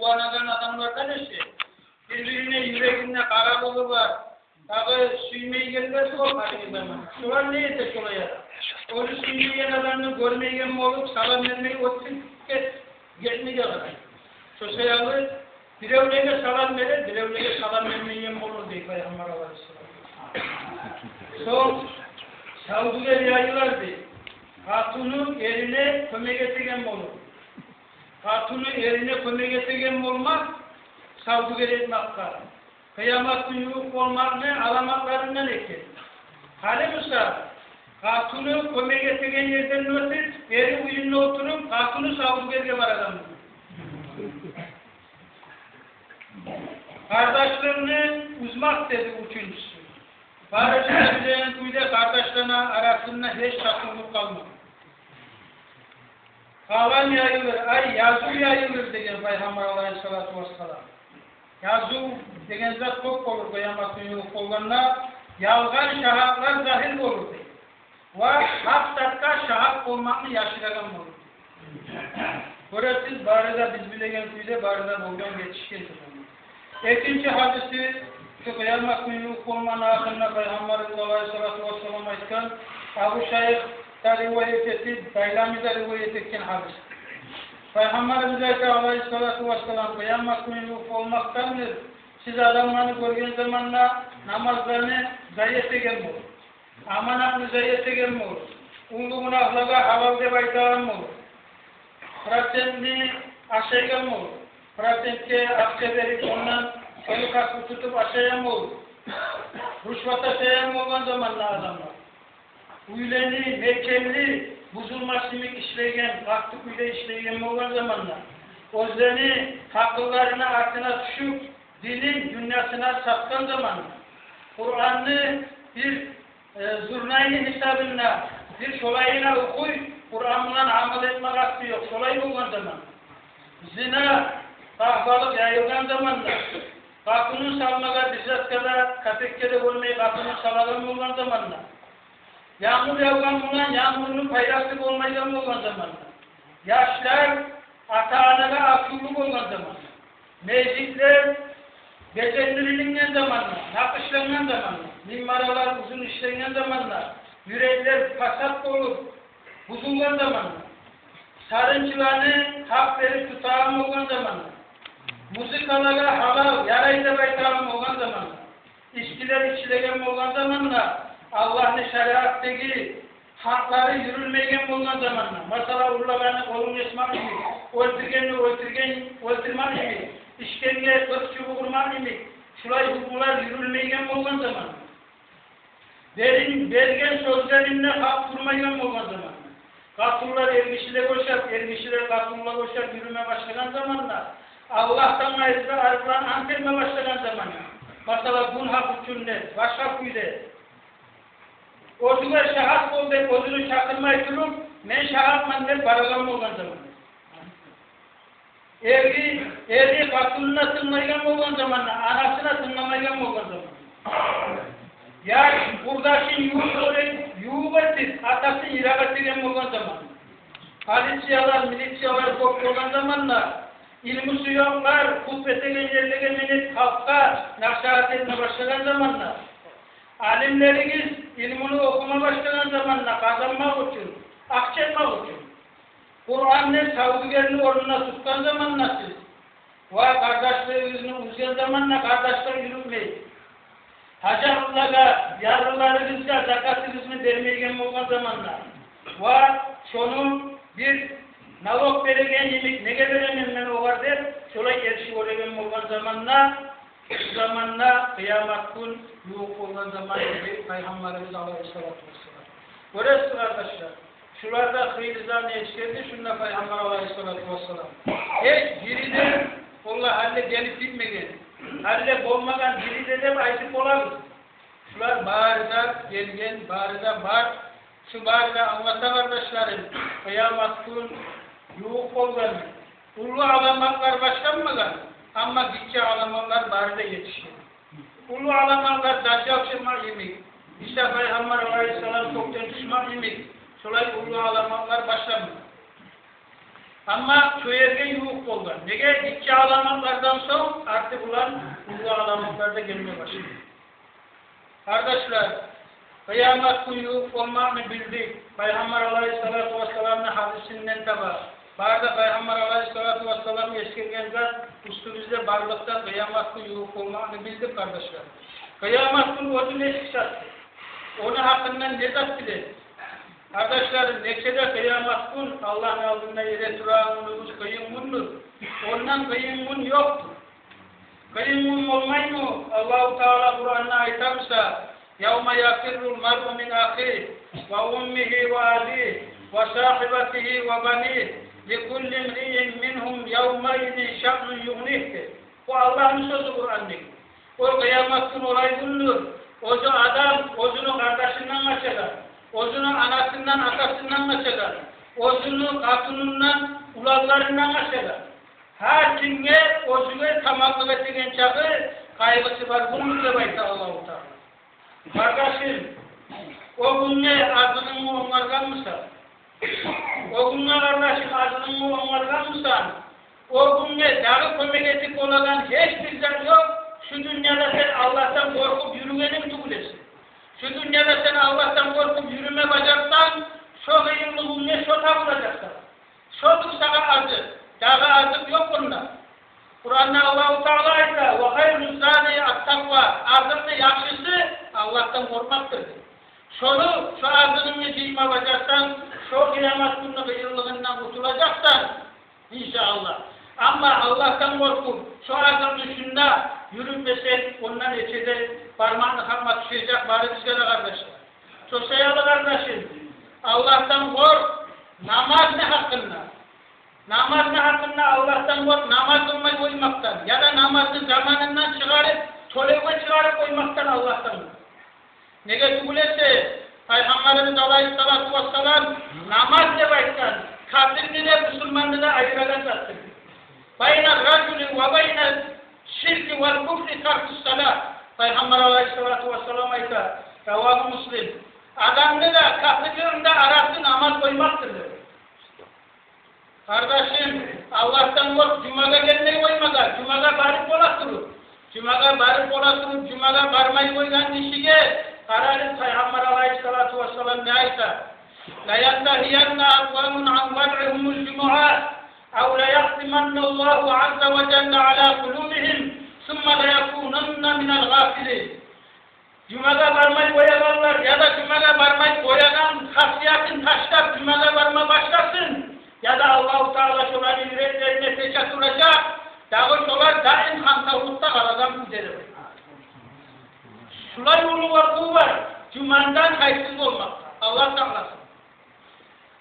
anadan adamlardan eşi. Birbirine yüreğinde kararlılığı var. Tabi suymayı gelmez olmadı zaman. Şuan neyse şuraya. Onu suymayan adamını görmeyen mi olup salam vermeyi otsun geçmeyecek adam. Sosyalı birevlere salam verir, birevlere salam vermeyen mi olur diye Peygamber Aleyhisselam. Son Savduga yayılardı. Hatunu erine kömek ettiğin mi olur? Hatunu erine kömek ettiğin mi olmak? Savduga etmekta. Kıyamet günü yok olmak ne? Alamaklarından eker. Hali Musa, hatunu kömek ettiğin yerden ötür, eri uyumlu oturup, hatunu savduga var adamı. Kardeşlerini uzmak dedi üçüncüsü. Barışın üzerine kuyda kardeşlerine arasında hiç takılıp kalmadı. Kalan yayılır, ay yazı yayılır degen Peygamber Aleyhisselatü Vesselam. Yazı degen zat çok olur kıyamet günü kollarına, yalgan şahatlar zahir olur dedi. Ve hak dakika şahat olmakını yaşıragan olur. Burası siz barıda biz bilegen kuyda barıda olgan geçişken ikinci hadisi şu kıyamet günü olmanın akılına Peygamber Aleyhisselatü Vesselam aytkan Abu Şeyh da rivayet etti, Daylami da rivayet etken hadis. Peygamberimiz Aleyhisselatü Vesselam kıyamet günü olmaktandır. Siz adamlarını görgen zamanla namazlarını zayi egen olur. Amanatını zayi egen olur. Ulu günahlığa halal de baytağın olur. Pratenini aşaygan olur. Pratentke akçe verip ondan çoluk hakkı tutup aşağıya olur. Rüşvat aşağıya olan zamanla adamlar. Üyleni, mekkelli, buzulmasimik işleyen, kalktı üyle işleyen olan zamanla. Özlerini, hakkılarına ardına düşüp, dinin dünyasına satkan zamanla. Kur'an'ı bir zurnayın hesabına, bir şolayına okuy, Kur'an'la amel etmek hakkı yok. Şolay olan zaman. Zina, kahvalık yayılgan zamanla. Kapının salmaga bizzat kadar katekkede olmayı kapının salagan olan zamanla. Yağmur yağgan olan yağmurun faydası olmayacak olan zamanla. Yaşlar ata-anaga akıllılık olan zamanla. Meclisler becendirilingen zamanla, nakışlanan zamanla. Mimmaralar uzun işlenen zamanla. Yürekler fasat olur, buzulgan zamanla. Sarıncılarını hak verip tutağım olan zamanla. Muzikalara halal, yarayla baytağım olan zamanla. İçkiler içilegen olan zamanla. Allah'ın şeriattaki hakları yürülmegen olan zamanla. Mesela urlaganı kolun esmak gibi, öldürmek gibi, işkenge kırkçı vurmak gibi, şulay hukular yürülmegen olan zamanla. Bergen sözlerinde hak kurmayan olan zamanla. Katıllar ergişiyle koşar, ergişiler katıllar koşar, yürüme başlayan zamanla. Allah'tan ayrılan anterme başlayan zamanla. Mesela bun hak üçünde, başka kuyde. Odular şahat oldu, odunu şakılmayı durum, men şahatman der baragam olan zaman. Ergi katılına tınlaygan olan zamanla, anasına tınlamayan olan zaman. Ya buradaşın yuğu ettir, atası irak ettiren olan zaman. Polisiyalar, milisiyalar çok olan zamanla, ilmi suyaklar, kutbetegen yerlegen menip halka nasihat etme başlayan zamanla. Alimleriniz ilmini okuma başlayan zamanla kazanmak için, akçetmek için. Kur'an'ın savdugerini oruna tutkan zamanla siz. Ve kardeşlerinizin uzun zamanla kardeşler yürütmeyin. Hacaklılara, yarlılarınızda zakatınızını vermeyen olan zamanla. Ve şunun bir nalog veregen yemek ne geberememden o var der, şolay erişi oregen olan zamanla kıyamet gün yok olan zaman gibi Peygamberimiz Aleyhisselatü Vesselam. Görüyorsunuz kardeşler, şularda hıyrizan eşkerdi, şunda Peygamber Aleyhisselatü Vesselam. Hiç biri de, Allah halle gelip gitmegen, halle olmadan biri de ayıp olabilir. Şular bağırda gelgen, bağırda var, şu bağırda anlatan kardeşlerim, kıyamet gün yok olan, ulu alamaklar başlanmadan, ama gitçe alamaklar bağırda yetişir. Ulu alamaklar daccal çıkmak yemek, işte Peygamber Aleyhisselam çoktan çıkmak yemek, şulay ulu alamaklar başlanmadan. Ama şu yerge yuğuk oldu. Nege iki alamatlardan sonra artık ulan bu alamatlarda gelmeye başladı. Kardeşler, kıyamet günü yuğuk olmağını bildik. Peygamber Aleyhisselatü Vesselam'ın hadisinden de var. Barda Peygamber Aleyhisselatü Vesselam eskirgen zat üstümüzde barlıkta kıyamet günü yuğuk olmağını bildik kardeşler. Kıyamet günü o ne çıkacaktı? Onun hakkından ne zaptidir? Kardeşlerim, neçede kıyamet gün Allah'ın aldığında yere durağımız kıyım gündur. Ondan kıyım gün yoktur. Kıyım gün olmay mı? Allah-u Teala Kur'an'ına aytamsa يَوْمَ يَقِرُّ الْمَرْءُ مِنْ أَخِيهِ وَأُمِّهِ وَأَبِيهِ وَصَاحِبَتِهِ وَبَنِيهِ لِكُلِّ امْرِئٍ مِّنْهُمْ يَوْمَئِذٍ شَأْنٌ يُغْنِيهِ. Bu Allah'ın sözü Kur'an'da. O kıyamet gün olay gündür. Ozu adam, ozunu kardeşinden açacak. Ozunu anasından, atasından açacak. Ozunu katunundan, ulallarından açacak. Her kimge ozunu tamamlık ettiğin çağı kaygısı var. Bunu da bayta Allah-u Teala. Kardeşim, o günle ağzının mı onlardan mısın? O günle kardeşim ağzının mı onlardan mısın? O günle dağı kömek ettik olan hiçbir zat yok. Şu dünyada sen Allah'tan korkup yürümenin tuğlesin. Şu dünyada sen Allah'tan korkup yürüme bacaksan, şu hıyımlığını şota bulacaksın. Şotur sana azı. Dağı azık yok bunda. Kur'an'da Allah-u Teala ise وَخَيْرُ زَادِ التَّقْوَى Azıklı yakşısı Allah'tan korkmaktır. Şu azının yiyime bacaksan, şu kıyamet günü hıyımlığından kurtulacaksan, inşallah. Ama Allah'tan korkup şu azın dışında yürütmesen ondan içinde parmağını kapma düşecek bari bizlere kardeşler. Çok sayılı kardeşim, Allah'tan kork, namaz ne hakkında? Namaz ne hakkında Allah'tan kork, namaz kılmayı koymaktan ya da namazı zamanından çıkarıp, toleve çıkarıp koymaktan Allah'tan kork. Nege kubulese, Peygamberimiz Aleyhisselatü Vesselam namaz debayken, kafirli de Müslümanlı da ayırarak zattır. Bayna racülü ve bayna şirki vel kufri tarkus salat. Peygamber Aleyhisselatü Vesselam ise Revâb-ı Müslim. Adamlı da kafirlerin de arası namaz koymaktır. Kardeşim Allah'tan kork, Cuma'da gelmeyi koymadan, Cuma'da barıp olasınız. Cuma'da barıp olasınız, Cuma'da barmayı koygan dişige kararın Peygamber Aleyhisselatü Vesselam ne ise la yantahiyanna akvamun an vad'ihumul cumu'at اَوْ لَيَحْتِمَنَّ اللّٰهُ عَزَّ وَجَلَّ عَلَى قُلُوبِهِمْ ثُمَّ لَيَكُونَنَّ مِنَ الْغَافِلِينَ. Cuma'da varmayı koyanlar ya da Cuma'da varmayı koyanan hasiyatın taşlar Cuma'da varma başlasın. Ya da Allah-u Teala şoların yüreklerine peçet duracak. Dağı şolar daim hantavlukta kaladan güzelir. Şular yolu var, bu var. Cuma'dan kayıtsız olmakta. Allah saklasın.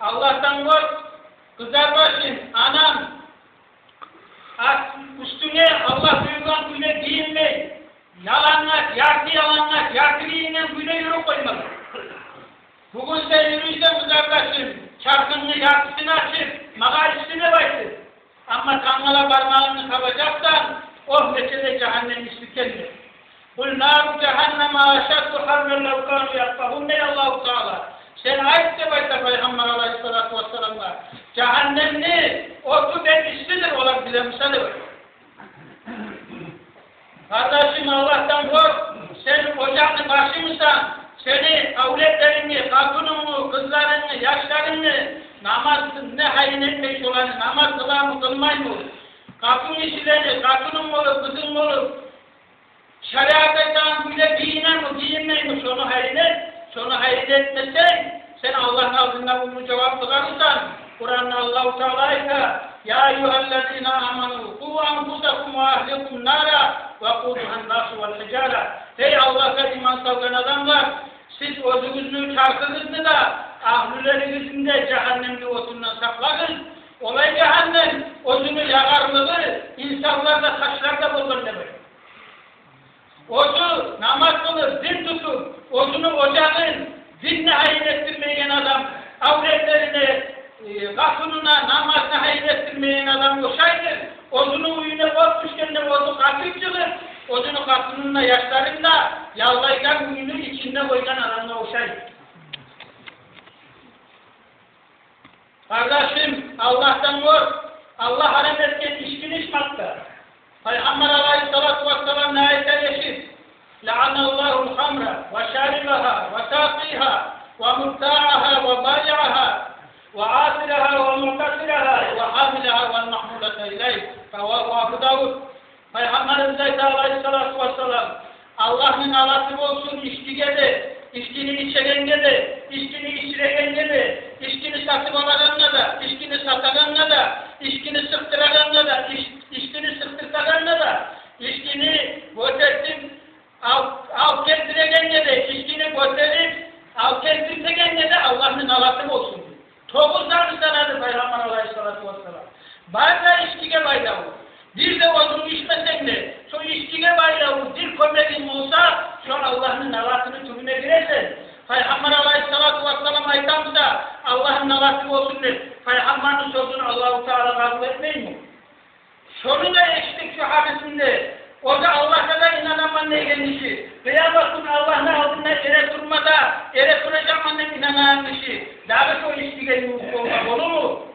Allah'tan kork. Kızar başın, anam, üstüne Allah duyulan güne giyinmeyin. Yalanlar, yargıyla güne yürü koymalı. Bugün sen yürüysen kızar başın, çarkını, yargısını açıp, magasını başın. Ama kanala parmağını kapacaksan, oh mesele cehennem ismi kendine. Kul nâru cehenneme aşaddu harren levkânu yakfahun ey Allah-u Teala. Sen ayet de başta Peygamber Aleyhisselatü Vesselam'la cehennemli otu benişlidir olan bile misali var. Kardeşim Allah'tan kork, sen ocağını başımızdan, seni avletlerini, katununu, kızlarını, yaşlarını, namazsın ne hayin etmiş olanı, namaz kılar mı kılmay mı? Katun işlerini, katunun mu olur, kızın mı olur? Şeriattan bile giyinen mi, giyinmey mi? Şunu hayin et. Sonra hayret etmesen, sen Allah'ın ağzından bunu cevap kılarsan, Kur'an'da Allah-u Teala ise, Ya eyyühellezine amanu, ku anfusakum ve ahlikum nara, ve kuduhan nasu vel hicala. Ey Allah'a iman salgın adamlar, siz özünüzü, çarkınızı da, ahlülerinizin de cehennemli otundan saklayın. Olay cehennem, özünü yakarlığı, insanlar da taşlar da bulur demek. Ozu namaz kılır, zil tutur, ozunu ocağın, zilini hayır ettirmeyen adam, avretlerini, katununa, namazına hayır ettirmeyen adam olsaydı, ozunu uyuna korkmuşken de ozu katıkçılır, ozunu katununla yaşlarında, yallaydan uyunu içinde koygan adamla olsaydı. Kardeşim, Allah'tan kork. Allah haram etken içkini içmekte. Peygamber aleyhissalatu vesselam ne ayette geçir? La'anallahul hamra ve şaribaha ve taqiha ve mutta'aha ve bayi'aha ve asilaha ve muqtasiraha ve hamilaha ve mahmulata ileyh. Kavahu Abu Davud. Peygamberimiz aleyhissalatu vesselam Allah'ın alası olsun içkiye de, içkini içerenge de, içkini içirenge de, içkini satıp alanla da, içkini sataranla da, içkini sıktıranla da, içkini sıktırtanla da, içkini götürtüp al kestirenge de, içkini götürüp al kestirenge de Allah'ın alası olsun. Topuzdan sanadı Peygamber aleyhissalatu vesselam. Bazen içkiye bayrağı. Bir de onu içmesen de, şu içkiye bayrağı, bir kömeğin olsa, şu Allah'ın nalatını türüne girersen, Peygamber aleyhissalatu vesselam aytamsa, Allah'ın nalatı olsun der. Peygamber'in sözünü Allah-u Teala kabul etmeyin mi? Şunu da eşitlik şu hadisinde, o da Allah'a da inanaman ne gelmişi, kıyametün Allah'ın altında ere durmada, ere duracağım annem inanan kişi, daha da şu içkiye olmak olur mu?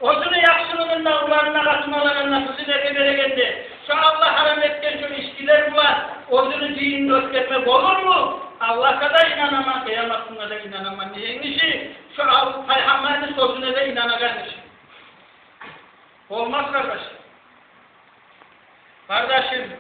Ozunu yaksınınla ularına katmalarına kızına veregendi. Şu Allah haram etken şu içkiler var. Ozunu zihin dörtletmek olur mu? Allah'a da inanamam, kıyametine da inanamam diyenmişi. Şu Peygamber'in sözüne de inanaganmışı. Olmaz kardeşim. Kardeşim,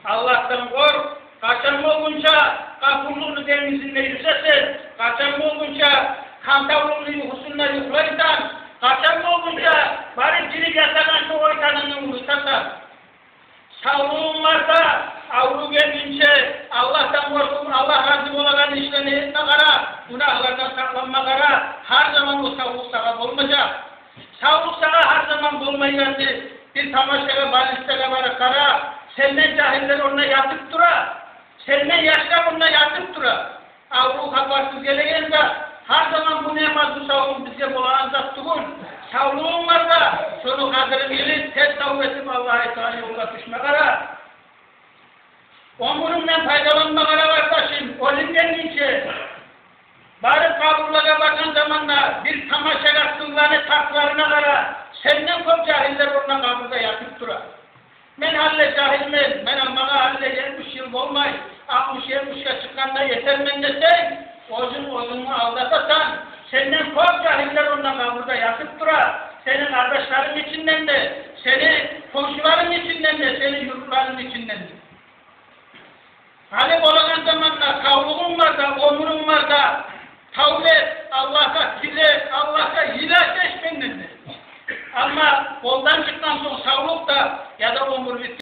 Allah'tan kork. Kaçan olunca kapurluğunu denizinde yüzersen, kaçan olunca kantavluğunu husunla yuklaysan, kaçan olunca bari diri yasadan şu oytanını unutarsan. Sağlığın varsa avru gelince Allah'tan korkun, Allah razı olan işlerini etme kara, günahlardan saklanma kara, her zaman o sağlık sana olmayacak. Sağlık sana her zaman olmayacak. Bir tamaşaya, balistele var kara, senden cahiller onunla yatıp dura, senden yaşlar onunla yatıp dura. Avru kaparsız geleyince her zaman bu nemaz bu sağlığın bize boğazda tutun. Sağlığın var da şunu kadını bilin, tez tavvetim Allah'a Teala yoluna düşme kara. Omurundan faydalanma kara kardeşim, olinden geçe. Bari kaburlara bakan zamanla bir tamaşa yaptığınlarını taklarına kara. Senden çok cahiller onunla kaburda yatıp dura. Ben halle cahilmen, ben bana halle 70 yıl olmay, 60-70'e çıkanda yeter men desen, ozunu aldatasan, senden çok cahiller onunla kaburda yatıp dura. Senin kardeşlerin içinden de, senin komşuların içinden de, senin yurtların içinden de. Hani olan zamanla kavluğun var da, onurun var da, tavlet, Allah'a dile, Allah'a yine seçmendir. Ama koldan çıktan sonra sağlık da ya da umur bitti.